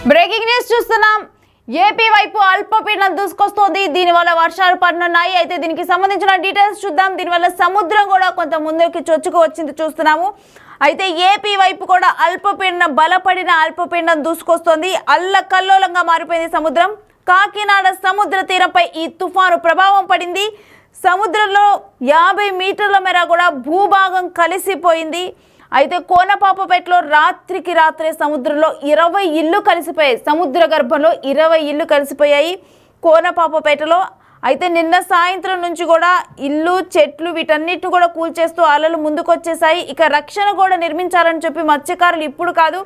Breaking news చూస్తున్నాం. AP వైపు అల్పపీడనం దూసుకొస్తోంది. దీనివల్ల వర్షాలు పడనున్నాయి. అయితే దీనికి సంబంధించిన డీటెయిల్స్ చూద్దాం. దీనివల్ల సముద్రం కూడా కొంత ముందుకి చొచ్చుకు వచ్చింది చూస్తున్నాము. అయితే ఏపీ వైపు కూడా బలపడిన అల్పపీడనం దూసుకొస్తోంది. అల్లకల్లోలంగా మారిపోయింది సముద్రం. కాకినాడ సముద్ర తీరంపై ఈ తుఫాను ప్రభావం పడింది. సముద్రంలో 50 మీటర్ల మేర కూడా భూభాగం కలిసిపోయింది. అయితే కోనపాపపేటలో రాత్రికి రాత్రే సముద్రంలో 20 ఇళ్ళు కలిసిపోయాయి. సముద్ర గర్భంలో 20 ఇళ్ళు కలిసిపోయాయి కోనపాపపేటలో. అయితే నిన్న సాయంత్రం నుంచి కూడా ఇల్లు చెట్లు వీటన్నిటిని కూడా కూల్చేస్తూ అలలు ముందుకొచ్చేసాయి. ఇక రక్షణ కూడా నిర్మించాలని చెప్పి మత్స్యకారులు ఇప్పుడు కాదు,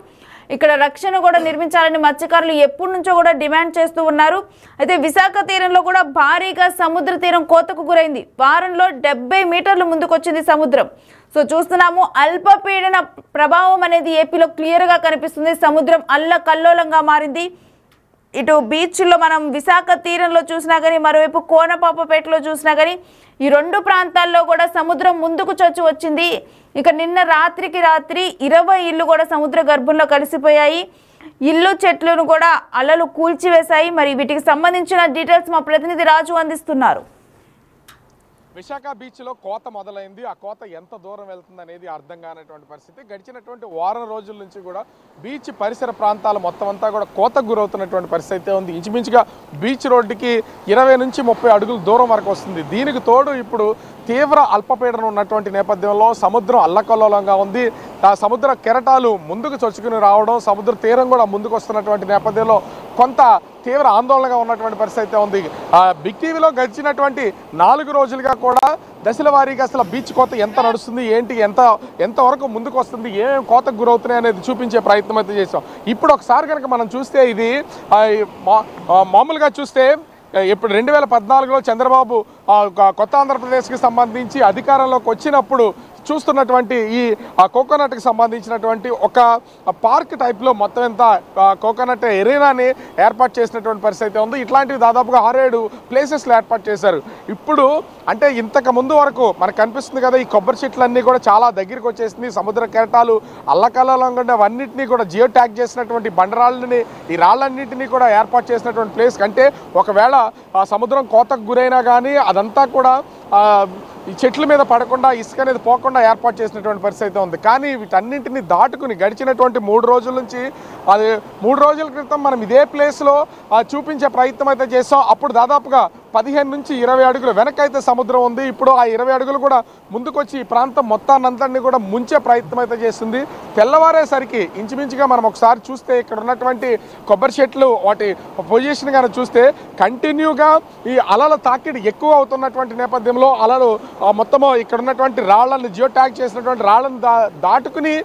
ఇక్కడ రక్షణ కూడా నిర్మించాలని మత్స్యకారులు ఎప్పటి నుంచో కూడా డిమాండ్ చేస్తూ ఉన్నారు. అయితే విశాఖ తీరంలో కూడా భారీగా సముద్ర తీరం కోతకు గురైంది. వారంలో 70 మీటర్లు ముందుకొచ్చింది సముద్రం. సో చూస్తున్నాము, అల్పపీడన ప్రభావం అనేది ఏపీలో క్లియర్గా కనిపిస్తుంది. సముద్రం అల్లకల్లోలంగా మారింది. ఇటు బీచ్లో మనం విశాఖ తీరంలో చూసినా కానీ, మరోవైపు కోనపాపపేటలో చూసినా కానీ ఈ రెండు ప్రాంతాల్లో కూడా సముద్రం ముందుకు చొచ్చి వచ్చింది. ఇక నిన్న రాత్రికి రాత్రి 20 ఇళ్ళు కూడా సముద్ర గర్భంలో కలిసిపోయాయి. ఇల్లు చెట్లను కూడా అలలు కూల్చివేశాయి. మరి వీటికి సంబంధించిన డీటెయిల్స్ మా ప్రతినిధి రాజు అందిస్తున్నారు. విశాఖ బీచ్లో కోత మొదలైంది. ఆ కోత ఎంత దూరం వెళ్తుంది అనేది అర్థం కానటువంటి పరిస్థితి. గడిచినటువంటి వారం రోజుల నుంచి కూడా బీచ్ పరిసర ప్రాంతాలు మొత్తం అంతా కూడా కోతకు గురవుతున్నటువంటి పరిస్థితి అయితే ఉంది. ఇంచుమించుగా బీచ్ రోడ్డుకి 20 నుంచి 30 అడుగుల దూరం వరకు వస్తుంది. దీనికి తోడు ఇప్పుడు తీవ్ర అల్పపీడనం ఉన్నటువంటి నేపథ్యంలో సముద్రం అల్లకల్లోలంగా ఉంది. ఆ సముద్ర కెరటాలు ముందుకు చొచ్చుకుని రావడం, సముద్ర తీరం కూడా ముందుకు వస్తున్నటువంటి నేపథ్యంలో కొంత తీవ్ర ఆందోళనగా ఉన్నటువంటి పరిస్థితి అయితే ఉంది. బిగ్ టీవీలో గడిచినటువంటి 4 రోజులుగా కూడా దశల వారీగా అసలు బీచ్ కోత ఎంత నడుస్తుంది, ఏంటి, ఎంతవరకు ముందుకు వస్తుంది, ఏమేమి కోతకు గురవుతున్నాయి అనేది చూపించే ప్రయత్నం అయితే చేసాం. ఇప్పుడు ఒకసారి కనుక మనం చూస్తే ఇది మామూలుగా చూస్తే ఇప్పుడు 2014లో చంద్రబాబు కొత్త ఆంధ్రప్రదేశ్కి సంబంధించి అధికారంలోకి వచ్చినప్పుడు చూస్తున్నటువంటి ఈ కోకోనట్కి సంబంధించినటువంటి ఒక పార్క్ టైప్లో మొత్తం ఎంత కోకోనట్ ఎరీనాని ఏర్పాటు చేసినటువంటి పరిస్థితి ఉంది. ఇట్లాంటివి దాదాపుగా 6-7 ప్లేసెస్లో ఏర్పాటు చేశారు. ఇప్పుడు అంటే ఇంతకు ముందు వరకు మనకు కనిపిస్తుంది కదా, ఈ కొబ్బరి చెట్లన్నీ కూడా చాలా దగ్గరికి వచ్చేసింది. సముద్ర కెరటాలు అల్లకల్లోలంగా అవన్నింటినీ కూడా జియో ట్యాగ్ చేసినటువంటి బండరాళ్ళని, ఈ రాళ్ళన్నింటినీ కూడా ఏర్పాటు చేసినటువంటి ప్లేస్ కంటే ఒకవేళ సముద్రం కోతకు గురైనా కానీ అదంతా కూడా ఈ చెట్ల మీద పడకుండా, ఇసుక అనేది పోకుండా ఏర్పాటు చేసినటువంటి పరిస్థితి ఉంది. కానీ వీటన్నింటినీ దాటుకుని గడిచినటువంటి 3 రోజుల నుంచి, అది 3 రోజుల క్రితం మనం ఇదే ప్లేస్లో చూపించే ప్రయత్నం అయితే చేసాం. అప్పుడు దాదాపుగా 15 నుంచి 20 అడుగులు వెనకైతే సముద్రం ఉంది. ఇప్పుడు ఆ 20 అడుగులు కూడా ముందుకొచ్చి ఈ ప్రాంతం మొత్తాన్నంతటినీ కూడా ముంచే ప్రయత్నం అయితే చేస్తుంది. తెల్లవారేసరికి ఇంచుమించుగా మనం ఒకసారి చూస్తే ఇక్కడ ఉన్నటువంటి కొబ్బరి చెట్లు వాటి పొజిషన్ కానీ చూస్తే కంటిన్యూగా ఈ అలల తాకిడి ఎక్కువ అవుతున్నటువంటి నేపథ్యంలో అలలు మొత్తము ఇక్కడ ఉన్నటువంటి రాళ్లను జియో ట్యాగ్ చేసినటువంటి రాళ్లను దాటుకుని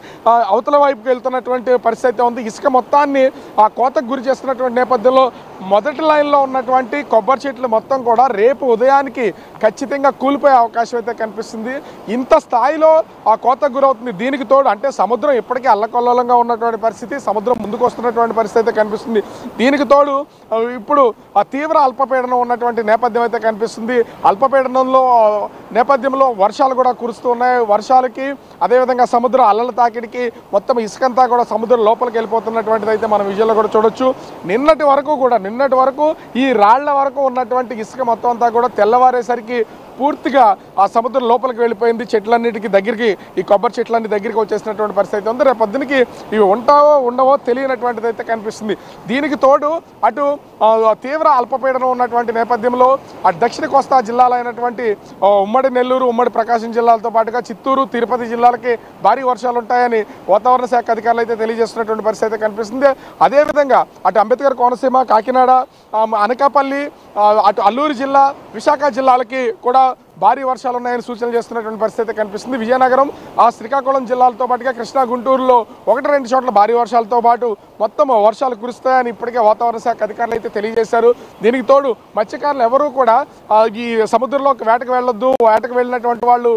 అవతల వైపుకి వెళ్తున్నటువంటి పరిస్థితి ఉంది. ఇసుక మొత్తాన్ని ఆ కోతకు గురి చేస్తున్నటువంటి నేపథ్యంలో మొదటి లైన్లో ఉన్నటువంటి కొబ్బరి చెట్లు మొత్తం కూడా రేపు ఉదయానికి ఖచ్చితంగా కూలిపోయే అవకాశం అయితే కనిపిస్తుంది. ఇంత స్థాయిలో ఆ కోతకు గురవుతుంది. దీనికి తోడు అంటే సముద్రం ఇప్పటికీ అల్లకల్లోలంగా ఉన్నటువంటి పరిస్థితి, సముద్రం ముందుకు వస్తున్నటువంటి పరిస్థితి అయితే కనిపిస్తుంది. దీనికి తోడు ఇప్పుడు ఆ తీవ్ర అల్పపీడనం ఉన్నటువంటి నేపథ్యం అయితే కనిపిస్తుంది. అల్పపీడనంలో నేపథ్యంలో వర్షాలు కూడా కురుస్తూ ఉన్నాయి. వర్షాలకి అదేవిధంగా సముద్ర అల్లల తాకిడికి మొత్తం ఇసుకంతా కూడా సముద్రం లోపలికి వెళ్ళిపోతున్నటువంటిది అయితే మనం విజువల్లో కూడా చూడొచ్చు. నిన్నటి వరకు ఈ రాళ్ల వరకు ఉన్నటువంటి ఇసుక మొత్తం అంతా కూడా తెల్లవారేసరికి పూర్తిగా ఆ సముద్రం లోపలికి వెళ్ళిపోయింది. చెట్లన్నిటికీ దగ్గరికి, ఈ కొబ్బరి చెట్లన్నీ దగ్గరికి వచ్చేసినటువంటి పరిస్థితి ఉంది. రేపు పొద్దునికి ఇవి ఉంటావో ఉండవో తెలియనటువంటిది అయితే కనిపిస్తుంది. దీనికి తోడు అటు తీవ్ర అల్పపీడనం ఉన్నటువంటి నేపథ్యంలో అటు దక్షిణ కోస్తా జిల్లాలైనటువంటి ఉమ్మడి నెల్లూరు, ఉమ్మడి ప్రకాశం జిల్లాలతో పాటుగా చిత్తూరు, తిరుపతి జిల్లాలకి భారీ వర్షాలు ఉంటాయని వాతావరణ శాఖ అధికారులు అయితే తెలియజేస్తున్నటువంటి పరిస్థితి అయితే కనిపిస్తుంది. అదేవిధంగా అటు అంబేద్కర్ కోనసీమ, కాకినాడ, అనకాపల్లి, అటు అల్లూరు జిల్లా, విశాఖ జిల్లాలకి కూడా భారీ వర్షాలు ఉన్నాయని సూచనలు చేస్తున్నటువంటి పరిస్థితి కనిపిస్తుంది. విజయనగరం, శ్రీకాకుళం జిల్లాలతో పాటుగా కృష్ణా, గుంటూరులో 1-2 చోట్ల భారీ వర్షాలతో పాటు మొత్తం వర్షాలు కురుస్తాయని ఇప్పటికే వాతావరణ శాఖ అధికారులు అయితే తెలియజేశారు. దీనికి తోడు మత్స్యకారులు ఎవరూ కూడా ఈ సముద్రంలోకి వేటకు వెళ్ళొద్దు, వేటకు వెళ్ళినటువంటి వాళ్ళు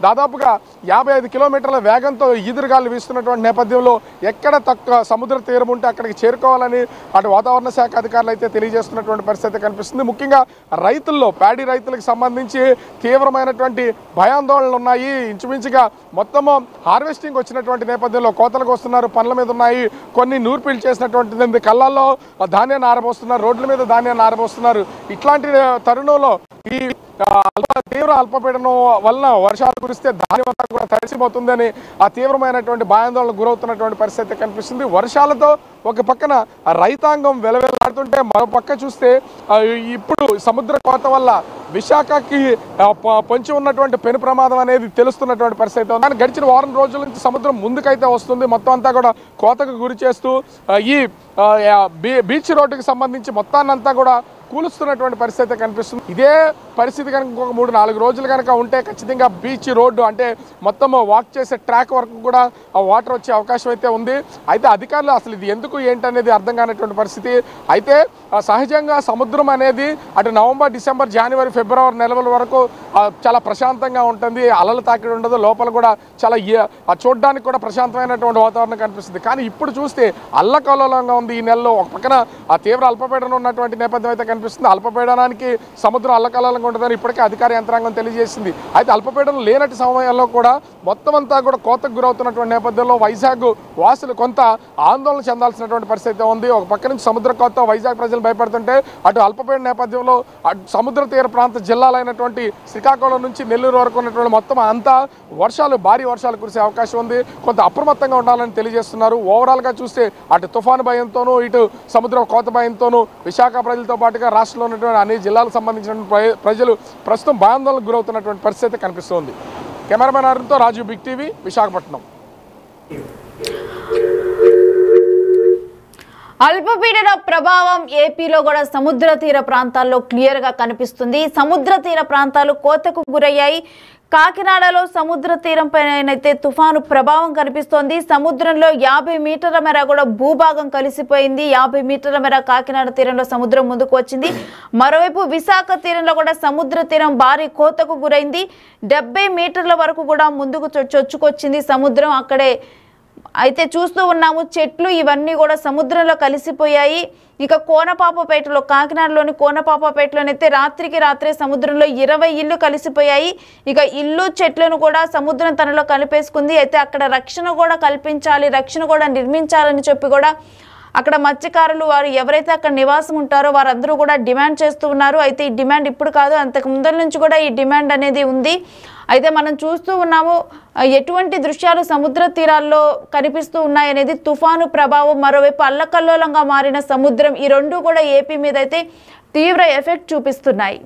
దాదాపుగా 55 కిలోమీటర్ల వేగంతో ఈదురుగాలు వీస్తున్నటువంటి నేపథ్యంలో ఎక్కడ తక్కువ సముద్ర తీరం ఉంటే అక్కడికి చేరుకోవాలని అటు వాతావరణ శాఖ అధికారులు అయితే తెలియజేస్తున్నటువంటి పరిస్థితి కనిపిస్తుంది. ముఖ్యంగా రైతుల్లో, ప్యాడీ రైతులకు సంబంధించి నుంచి తీవ్రమైనటువంటి భయాందోళనలు ఉన్నాయి. ఇంచుమించుగా మొత్తము హార్వెస్టింగ్ వచ్చినటువంటి నేపథ్యంలో కోతలకు వస్తున్నారు, పనుల మీద ఉన్నాయి, కొన్ని నూర్పిళ్ళు చేసినటువంటి కళ్ళల్లో ధాన్యాన్ని ఆరబోస్తున్నారు, రోడ్ల మీద ధాన్యాన్ని ఆరబోస్తున్నారు. ఇట్లాంటి తరుణంలో ఈ తీవ్ర అల్పపీడనం వలన వర్షాలు కురిస్తే ధాన్యం అంతా కూడా తడిసిపోతుందని ఆ తీవ్రమైనటువంటి భయాందోళనకు గురవుతున్నటువంటి పరిస్థితి కనిపిస్తుంది. వర్షాలతో ఒక పక్కన రైతాంగం వెలవెలాడుతుంటే మరో పక్క చూస్తే ఇప్పుడు సముద్ర కోత వల్ల విశాఖకి పొంచి ఉన్నటువంటి పెను ప్రమాదం అనేది తెలుస్తున్నటువంటి పరిస్థితి ఉంది. గడిచిన వారం రోజుల నుంచి సముద్రం ముందుకైతే వస్తుంది, మొత్తం అంతా కూడా కోతకు గురి చేస్తూ ఈ బీచ్ రోడ్డుకి సంబంధించి మొత్తాన్నంతా కూడా కూలుస్తున్నటువంటి పరిస్థితి కనిపిస్తుంది. ఇదే పరిస్థితి కనుక ఇంకొక 3-4 రోజులు కనుక ఉంటే ఖచ్చితంగా బీచ్ రోడ్డు అంటే మొత్తం వాక్ చేసే ట్రాక్ వరకు కూడా వాటర్ వచ్చే అవకాశం అయితే ఉంది. అయితే అధికారులు అసలు ఇది ఎందుకు ఏంటనేది అర్థం కానటువంటి పరిస్థితి. అయితే సహజంగా సముద్రం అనేది అటు నవంబర్, డిసెంబర్, జనవరి, ఫిబ్రవరి నెలల వరకు చాలా ప్రశాంతంగా ఉంటుంది, అలలు తాకిడి ఉండదు, లోపల కూడా చాలా చూడడానికి కూడా ప్రశాంతమైనటువంటి వాతావరణం కనిపిస్తుంది. కానీ ఇప్పుడు చూస్తే అల్లకల్లోలంగా ఉంది. ఈ నెలలో ఒక పక్కన ఆ తీవ్ర అల్పపీడనం ఉన్నటువంటి నేపథ్యం అయితే కనిపిస్తుంది. అల్పపీడనానికి సముద్రం అల్లకల్లోలంగా ఉంటుందని ఇప్పటికే అధికార యంత్రాంగం తెలియజేసింది. అయితే అల్పపీడనం లేనటి సమయంలో కూడా మొత్తం అంతా కూడా కోతకు గురవుతున్నటువంటి నేపథ్యంలో వైజాగ్ వాసులు కొంత ఆందోళన చెందాల్సినటువంటి పరిస్థితి ఉంది. ఒక పక్క నుంచి సముద్ర కోత వైజాగ్ ప్రజలు భయపడుతుంటే అటు అల్పపీడన నేపథ్యంలో సముద్ర తీర ప్రాంత జిల్లాలైనటువంటి శ్రీకాకుళం నుంచి నెల్లూరు వరకు ఉన్నటువంటి మొత్తం అంతా భారీ వర్షాలు కురిసే అవకాశం ఉంది. కొంత అప్రమత్తంగా ఉండాలని తెలియజేస్తున్నారు. ఓవరాల్గా చూస్తే అటు తుఫాను భయంతోనూ ఇటు సముద్ర కోత భయంతోనూ విశాఖ ప్రజలతో పాటుగా రాష్ట్రంలో ఉన్నటువంటి అన్ని జిల్లాలకు సంబంధించిన ప్రజలు ప్రస్తుతం భయాందోళనకు గురవుతున్నటువంటి పరిస్థితి కనిపిస్తోంది. కెమెరామెన్ అరుణ్తో రాజు, బిగ్ టీవీ, విశాఖపట్నం. అల్పపీడన ప్రభావం ఏపీలో కూడా సముద్ర తీర ప్రాంతాల్లో క్లియర్ గా కనిపిస్తుంది. సముద్ర తీర ప్రాంతాలు కోతకు గురయ్యాయి. కాకినాడలో సముద్ర తీరం పైనైతే తుఫాను ప్రభావం కనిపిస్తోంది. సముద్రంలో 50 మీటర్ల మేర కూడా భూభాగం కలిసిపోయింది. 50 మీటర్ల మేర కాకినాడ తీరంలో సముద్రం ముందుకు వచ్చింది. మరోవైపు విశాఖ తీరంలో కూడా సముద్ర తీరం భారీ కోతకు గురైంది. 70 మీటర్ల వరకు కూడా ముందుకు చొచ్చుకొచ్చింది సముద్రం. అక్కడే అయితే చూస్తూ ఉన్నాము, చెట్లు ఇవన్నీ కూడా సముద్రంలో కలిసిపోయాయి. ఇక కోనపాపపేటలో, కాకినాడలోని కోనపాపపేటలోనైతే రాత్రికి రాత్రే సముద్రంలో 20 ఇళ్ళు కలిసిపోయాయి. ఇక ఇల్లు చెట్లను కూడా సముద్రం తనలో కలిపేసుకుంది. అయితే అక్కడ రక్షణ కూడా కల్పించాలి, రక్షణ కూడా నిర్మించాలని చెప్పి కూడా అక్కడ మత్స్యకారులు వారు ఎవరైతే అక్కడ నివాసం ఉంటారో వారందరూ కూడా డిమాండ్ చేస్తూ ఉన్నారు. అయితే ఈ డిమాండ్ ఇప్పుడు కాదు, అంతకు ముందర నుంచి కూడా ఈ డిమాండ్ అనేది ఉంది. అయితే మనం చూస్తూ ఉన్నాము ఎటువంటి దృశ్యాలు సముద్ర తీరాల్లో కనిపిస్తూ ఉన్నాయనేది. తుఫాను ప్రభావం, మరోవైపు అల్లకల్లోలంగా మారిన సముద్రం, ఈ రెండు కూడా ఏపీ మీద అయితే తీవ్ర ఎఫెక్ట్ చూపిస్తున్నాయి.